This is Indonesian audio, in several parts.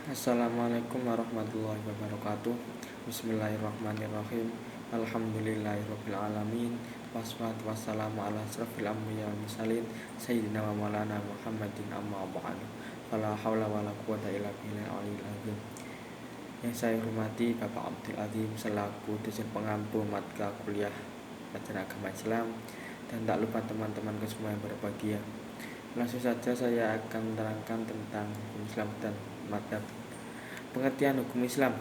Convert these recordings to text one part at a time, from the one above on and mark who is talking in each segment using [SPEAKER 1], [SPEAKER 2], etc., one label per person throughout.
[SPEAKER 1] Assalamualaikum warahmatullahi wabarakatuh. Bismillahirrahmanirrahim. Alhamdulillahirrabbilalamin. Wassalatu wassalamu ala asrofil anbiya wal mursalin Sayyidina wa maulana Muhammadin amma ba'du. Fala haula wala quwata illa billahil aliyil azim. Yang saya hormati Bapak Abdul Azim selaku dosen pengampu mata kuliah pelajaran agama Islam, dan tak lupa teman-teman semua yang berbahagia. Langsung saja saya akan menerangkan tentang hukum Islam dan madhab. Pengertian hukum Islam.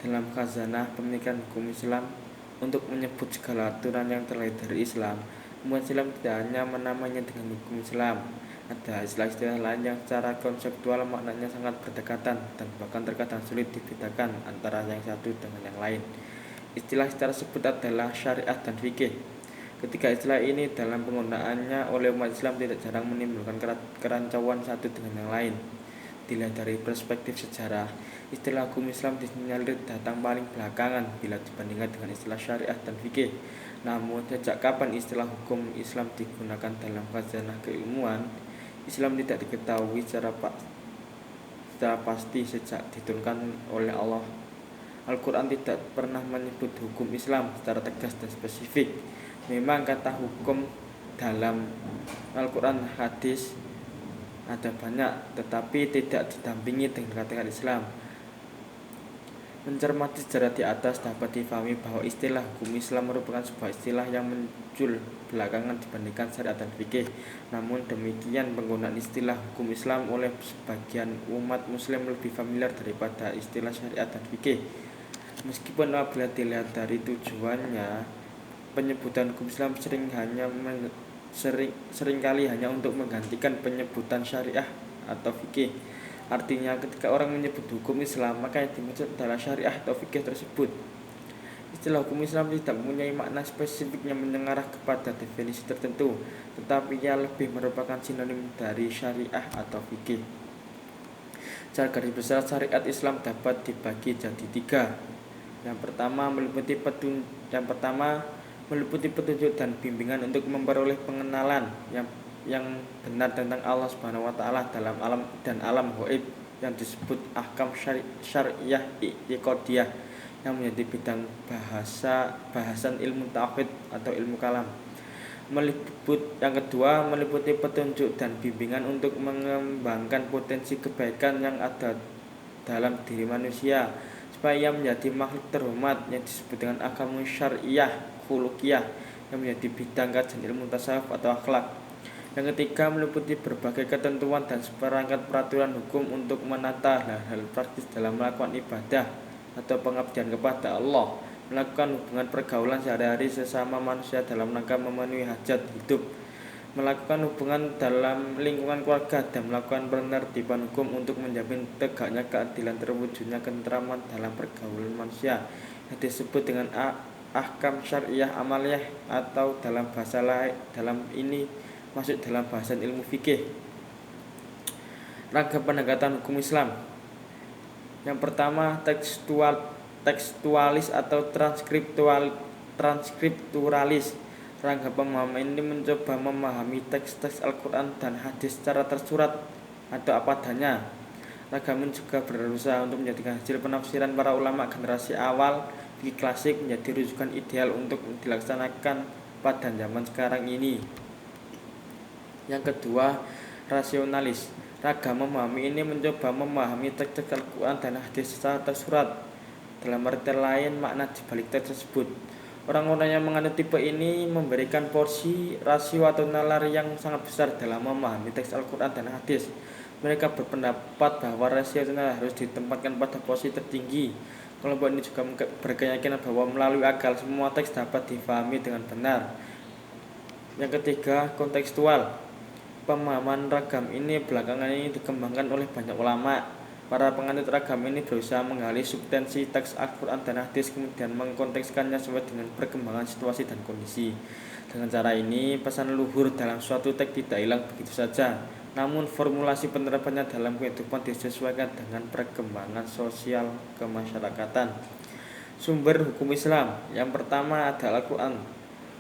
[SPEAKER 1] Dalam khazanah pemikiran hukum Islam, untuk menyebut segala aturan yang terlahir dari Islam, umat Islam tidak hanya menamainya dengan hukum Islam. Ada istilah-istilah lain yang secara konseptual maknanya sangat berdekatan dan bahkan terkadang sulit dibedakan antara yang satu dengan yang lain. Istilah-istilah tersebut adalah syariat dan fikih. Ketiga istilah ini dalam penggunaannya oleh umat Islam tidak jarang menimbulkan kerancuan satu dengan yang lain. Dilihat dari perspektif sejarah, istilah hukum Islam disinyalir datang paling belakangan bila dibandingkan dengan istilah syariat dan fikih. Namun, sejak kapan istilah hukum Islam digunakan dalam khazanah keilmuan Islam tidak diketahui secara pasti sejak diturunkan oleh Allah. Al-Quran tidak pernah menyebut hukum Islam secara tegas dan spesifik. Memang kata hukum dalam Al-Quran hadis ada banyak, tetapi tidak didampingi dengan kata-kata Islam. Mencermati sejarah di atas dapat difahami bahwa istilah hukum Islam merupakan sebuah istilah yang muncul belakangan dibandingkan syariat dan fikih. Namun demikian, penggunaan istilah hukum Islam oleh sebagian umat muslim lebih familiar daripada istilah syariat dan fikih. Meskipun apabila dilihat dari tujuannya, penyebutan hukum Islam seringkali hanya untuk menggantikan penyebutan syariah atau fikih. Artinya ketika orang menyebut hukum Islam, maka yang dimaksud adalah syariah atau fikih tersebut. Istilah hukum Islam tidak mempunyai makna spesifik yang mengarah kepada definisi tertentu, tetapi ia lebih merupakan sinonim dari syariah atau fikih. Secara garis besar, syariat Islam dapat dibagi jadi tiga. Yang pertama meliputi petunjuk dan bimbingan untuk memperoleh pengenalan yang benar tentang Allah Subhanahu wa taala dalam alam dan alam gaib yang disebut ahkam syariah iqadiyah, yang menjadi bidang bahasan ilmu tauhid atau ilmu kalam. Yang kedua meliputi petunjuk dan bimbingan untuk mengembangkan potensi kebaikan yang ada dalam diri manusia supaya menjadi makhluk terhormat, yang disebut dengan ahkam syariah khuluqiyah, yang menjadi bidang kajian ilmu tasawuf atau akhlak. Yang ketiga meliputi berbagai ketentuan dan seperangkat peraturan hukum untuk menata hal-hal praktis dalam melakukan ibadah atau pengabdian kepada Allah, melakukan hubungan pergaulan sehari-hari sesama manusia dalam rangka memenuhi hajat hidup, melakukan hubungan dalam lingkungan keluarga, dan melakukan penertiban hukum untuk menjamin tegaknya keadilan, terwujudnya ketentraman dalam pergaulan manusia, yang disebut dengan ahkam syariah amaliyah, atau dalam bahasa lain masuk dalam bahasan ilmu fikih. Ragam pendekatan hukum Islam. Yang pertama, tekstualis atau transkripturalis. Rangka pemahaman ini mencoba memahami teks-teks Al-Quran dan hadis secara tersurat atau apa adanya. Ragam ini juga berusaha untuk menjadikan hasil penafsiran para ulama generasi awal fikih klasik menjadi rujukan ideal untuk dilaksanakan pada zaman sekarang ini. Yang kedua, rasionalis. Ragam memahami ini mencoba memahami teks-teks Al-Quran dan hadis secara tersurat. Dalam arti lain, makna dibalik teks tersebut. Orang-orang yang menganut tipe ini memberikan porsi rasio atau nalar yang sangat besar dalam memahami teks Al-Quran dan hadis. Mereka berpendapat bahwa rasio nalar harus ditempatkan pada posisi tertinggi. Kelompok ini juga berkeyakinan bahwa melalui akal semua teks dapat difahami dengan benar. Yang ketiga, kontekstual. Pemahaman ragam ini belakangan ini dikembangkan oleh banyak ulama. Para penganut ragam ini berusaha menggali substansi teks Al-Quran dan hadis, kemudian mengkontekskannya sesuai dengan perkembangan situasi dan kondisi. Dengan cara ini, pesan luhur dalam suatu teks tidak hilang begitu saja, namun formulasi penerapannya dalam kehidupan disesuaikan dengan perkembangan sosial kemasyarakatan. Sumber hukum Islam. Yang pertama adalah Al-Quran.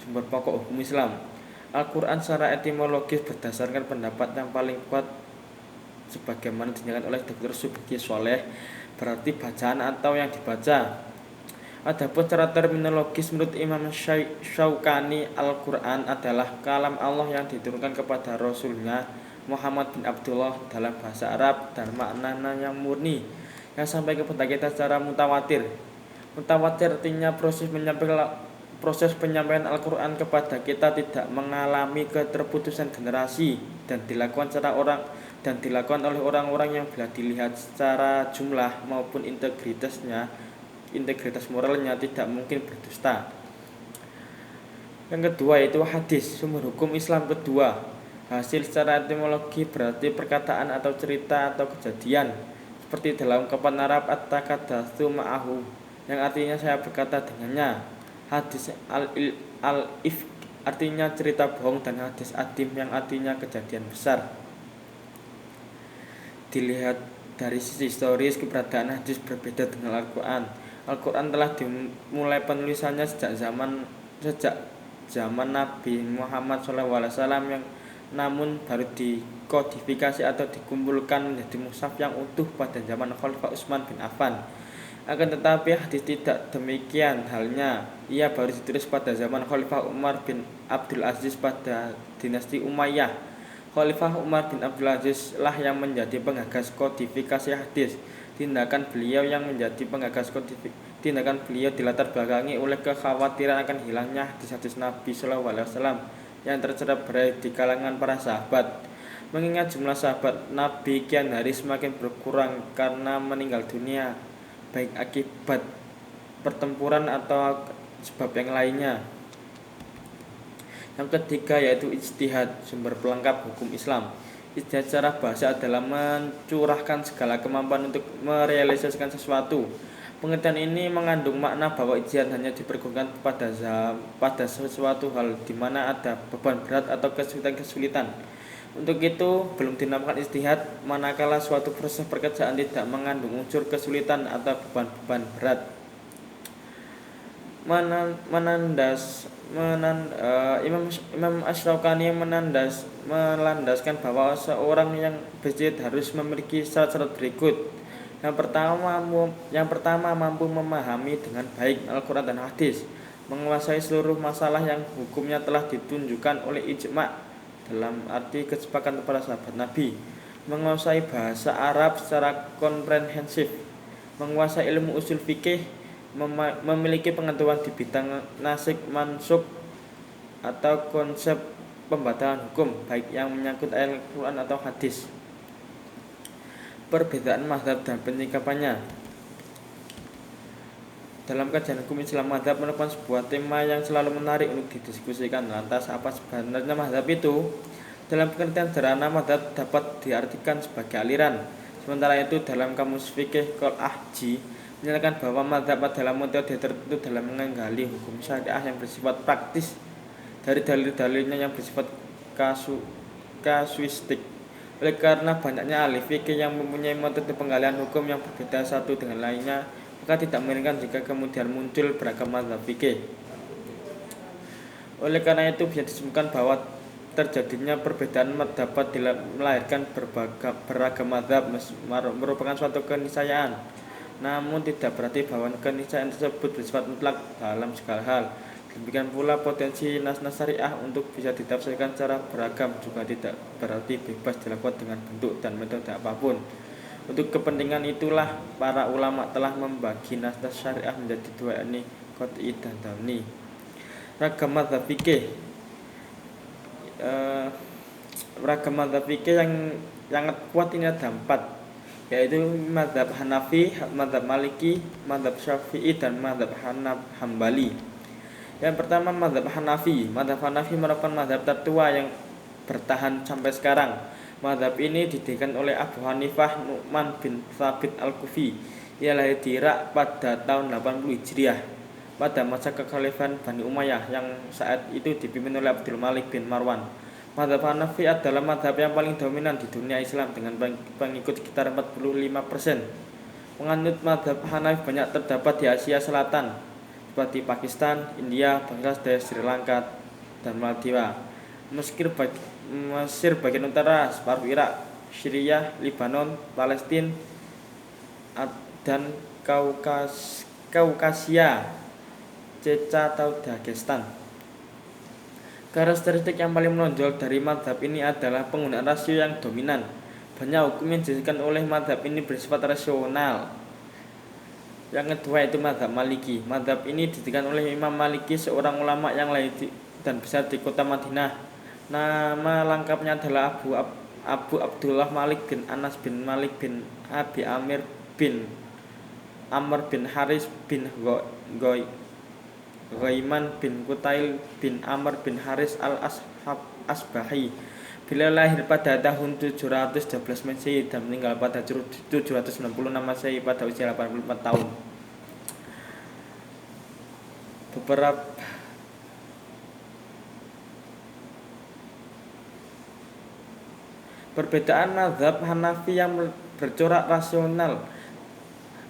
[SPEAKER 1] Sumber pokok hukum Islam. Al-Quran secara etimologis berdasarkan pendapat yang paling kuat sebagaimana dinyatakan oleh Dr. Subki Sholeh, berarti bacaan atau yang dibaca. Adapun secara terminologis menurut Imam Syaukani, Al-Quran adalah kalam Allah yang diturunkan kepada Rasulnya Muhammad bin Abdullah dalam bahasa Arab dan maknanya yang murni yang sampai kepada kita secara mutawatir. Mutawatir artinya proses penyampaian Al-Quran kepada kita tidak mengalami keterputusan generasi dan dilakukan oleh orang-orang yang bila dilihat secara jumlah maupun integritas moralnya tidak mungkin berdusta. Yang kedua yaitu hadis, sumber hukum Islam kedua. Hasil secara etimologi berarti perkataan atau cerita atau kejadian, seperti dalam ungkapan Arab at-takadatsu ma'ahu, yang artinya saya berkata dengannya. Hadis al-ifk artinya cerita bohong, dan hadis adim yang artinya kejadian besar. Dilihat dari sisi historis, keberadaan hadis berbeda dengan Al-Quran. Al-Quran telah dimulai penulisannya sejak zaman Nabi Muhammad SAW, yang namun baru dikodifikasi atau dikumpulkan menjadi mushaf yang utuh pada zaman Khalifah Utsman bin Affan. Akan tetapi hadis tidak demikian halnya. Ia baru ditulis pada zaman Khalifah Umar bin Abdul Aziz pada dinasti Umayyah. Khalifah Umar bin Abdul Aziz lah yang menjadi penggagas kodifikasi hadis. Tindakan beliau dilatar belakangi oleh kekhawatiran akan hilangnya hadis-hadis Nabi SAW yang tercera berai di kalangan para sahabat. Mengingat jumlah sahabat Nabi kian hari semakin berkurang karena meninggal dunia, baik akibat pertempuran atau sebab yang lainnya. Yang ketiga yaitu ijtihad, sumber pelengkap hukum Islam. Ijtihad secara bahasa adalah mencurahkan segala kemampuan untuk merealisasikan sesuatu. Pengertian ini mengandung makna bahwa ijtihad hanya dipergunakan pada sesuatu hal di mana ada beban berat atau kesulitan. Untuk itu belum dinamakan ijtihad manakala suatu proses pekerjaan tidak mengandung unsur kesulitan atau beban berat. Imam Asy-Syaukani melandaskan bahwa seorang yang berjihad harus memiliki syarat-syarat berikut. Yang pertama mampu memahami dengan baik Al-Quran dan hadis, menguasai seluruh masalah yang hukumnya telah ditunjukkan oleh ijma' dalam arti kesepakatan para sahabat Nabi, menguasai bahasa Arab secara komprehensif, menguasai ilmu usul fikih, memiliki pengetahuan di bidang nasikh mansukh atau konsep pembatalan hukum baik yang menyangkut ayat Al-Quran atau hadis. Perbedaan mazhab dan penyikapannya. Dalam kajian hukum Islam, mazhab merupakan sebuah tema yang selalu menarik untuk didiskusikan. Lantas apa sebenarnya mazhab itu? Dalam pengertian sederhana, mazhab dapat diartikan sebagai aliran. Sementara itu dalam kamus fikih Qol-Ahji menyatakan bahwa mazhab adalah metode tertentu dalam menggali hukum syariah yang bersifat praktis dari dalil-dalilnya yang bersifat kasuistik. Oleh karena banyaknya ahli fikih yang mempunyai metode penggalian hukum yang berbeda satu dengan lainnya, maka tidak mengherankan jika kemudian muncul beragam mazhab fikih. Oleh karena itu bisa disebutkan bahwa terjadinya perbedaan dapat melahirkan beragam mazhab merupakan suatu keniscayaan. Namun tidak berarti bahwa keniscayaan tersebut bersifat mutlak dalam segala hal. Demikian pula potensi nas-nas syariah untuk bisa ditafsirkan secara beragam juga tidak berarti bebas dilakukan dengan bentuk dan metode apapun. Untuk kepentingan itulah para ulama telah membagi nas-nas syariah menjadi dua, yakni qat'i dan dhanni. Ragam mazhab fikih yang sangat kuat ini ada 4, yaitu mazhab Hanafi, mazhab Maliki, mazhab Syafi'i, dan mazhab Hambali. Yang pertama mazhab Hanafi. Mazhab Hanafi merupakan mazhab tertua yang bertahan sampai sekarang. Mazhab ini didirikan oleh Abu Hanifah Nu'man bin Thabit Al-Kufi. Ia lahir di Irak pada tahun 80 Hijriah pada masa kekhalifahan Bani Umayyah yang saat itu dipimpin oleh Abdul Malik bin Marwan. Mazhab Hanafi adalah mazhab yang paling dominan di dunia Islam dengan pengikut sekitar 45%. Penganut mazhab Hanafi banyak terdapat di Asia Selatan seperti Pakistan, India, Bangladesh, Sri Lanka, dan Maldives. Mesir bagian utara, separuh Irak, Syria, Lebanon, Palestina, dan Kaukasia, Ceca atau Dagestan. Karakteristik yang paling menonjol dari madhab ini adalah penggunaan rasio yang dominan. Banyak hukum yang dijelaskan oleh madhab ini bersifat rasional. Yang kedua itu madhab Maliki. Madhab ini didirikan oleh Imam Maliki, seorang ulama yang lahir dan besar di kota Madinah. Nama lengkapnya adalah Abu Abdullah Malik bin Anas bin Malik bin Abi Amir bin Amr bin Haris bin Ghaiman bin Kutail bin Amr bin Haris al-Asbahi. Beliau lahir pada tahun 712 Masehi dan meninggal pada 796 Masehi pada usia 84 tahun. Perbedaan mazhab Hanafi yang bercorak rasional.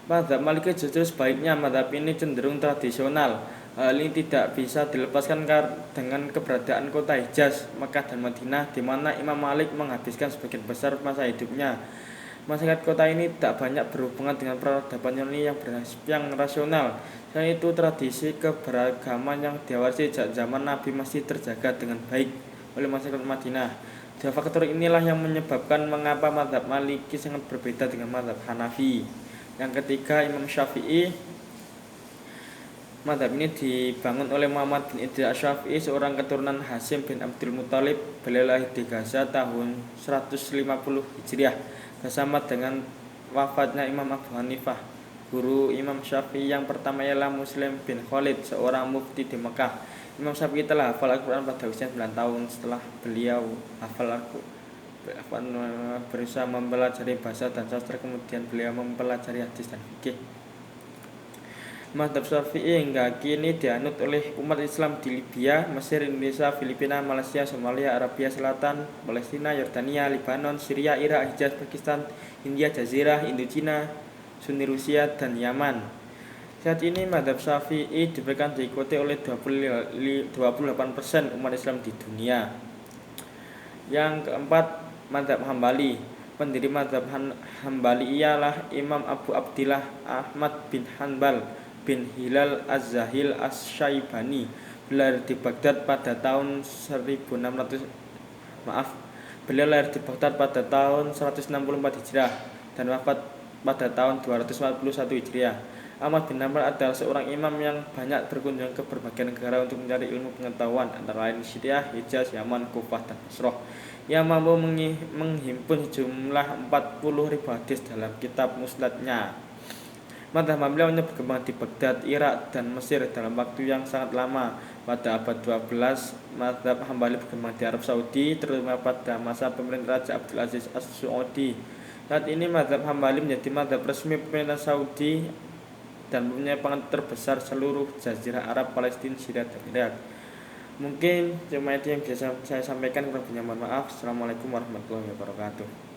[SPEAKER 1] Mazhab Maliki justru sebaliknya, mazhab ini cenderung tradisional. Hal ini tidak bisa dilepaskan dengan keberadaan kota Hijaz, Mekah dan Madinah, di mana Imam Malik menghabiskan sebagian besar masa hidupnya. Masyarakat kota ini tak banyak berhubungan dengan peradaban Yunani yang rasional. Selain itu, tradisi keberagaman yang diwarisi sejak zaman Nabi masih terjaga dengan baik oleh masyarakat Madinah. Dua faktor inilah yang menyebabkan mengapa mazhab Maliki sangat berbeda dengan mazhab Hanafi. Yang ketiga, Imam Syafi'i. Mazhab ini dibangun oleh Muhammad bin Idris Asy-Syafi'i, seorang keturunan Hasyim bin Abdul Muthalib. Beliau lahir di Gaza tahun 150 Hijriah bersama dengan wafatnya Imam Abu Hanifah. Guru Imam Syafi'i yang pertama ialah Muslim bin Khalid, seorang mufti di Mekah. Imam Syafi'i telah hafal Al-Quran pada usia 9 tahun. Setelah beliau hafal Al-Quran, berusaha mempelajari bahasa dan sastra, kemudian beliau mempelajari hadis dan fikih. Mazhab Syafi'i hingga kini dianut oleh umat Islam di Libya, Mesir, Indonesia, Filipina, Malaysia, Somalia, Arabia Selatan, Palestina, Yordania, Lebanon, Syria, Irak, Hijaz, Pakistan, India, Jazirah, Indochina, Sunni Rusia, dan Yaman. Saat ini mazhab Syafi'i diberikan diikuti oleh 28% umat Islam di dunia. Yang keempat, mazhab Hambali. Pendiri mazhab Hambali ialah Imam Abu Abdillah Ahmad bin Hanbal bin Hilal Az-Zahil Asy-Syaibani. Beliau lahir di Baghdad pada tahun 164 Hijriah dan wafat pada tahun 241 Hijriah. Ahmad bin Hanbal adalah seorang imam yang banyak berkunjung ke berbagai negara untuk mencari ilmu pengetahuan, antara lain Syria, Hijaz, Yaman, Kufah, dan Basrah. Ia mampu menghimpun jumlah 40.000 hadis dalam kitab musnadnya. Mazhab Hambali berkembang di Baghdad, Irak, dan Mesir dalam waktu yang sangat lama. Pada abad 12, mazhab Hambali berkembang di Arab Saudi, terutama pada masa pemerintahan Raja Abdul Aziz As-Saudi. Saat ini mazhab Hambali menjadi mazhab resmi pemerintah Saudi dan mempunyai pengaruh terbesar seluruh Jazirah Arab, Palestina, Syria, dan Irak. Mungkin cuma itu yang bisa saya sampaikan. Kurang lebihnya mohon maaf. Assalamualaikum warahmatullahi wabarakatuh.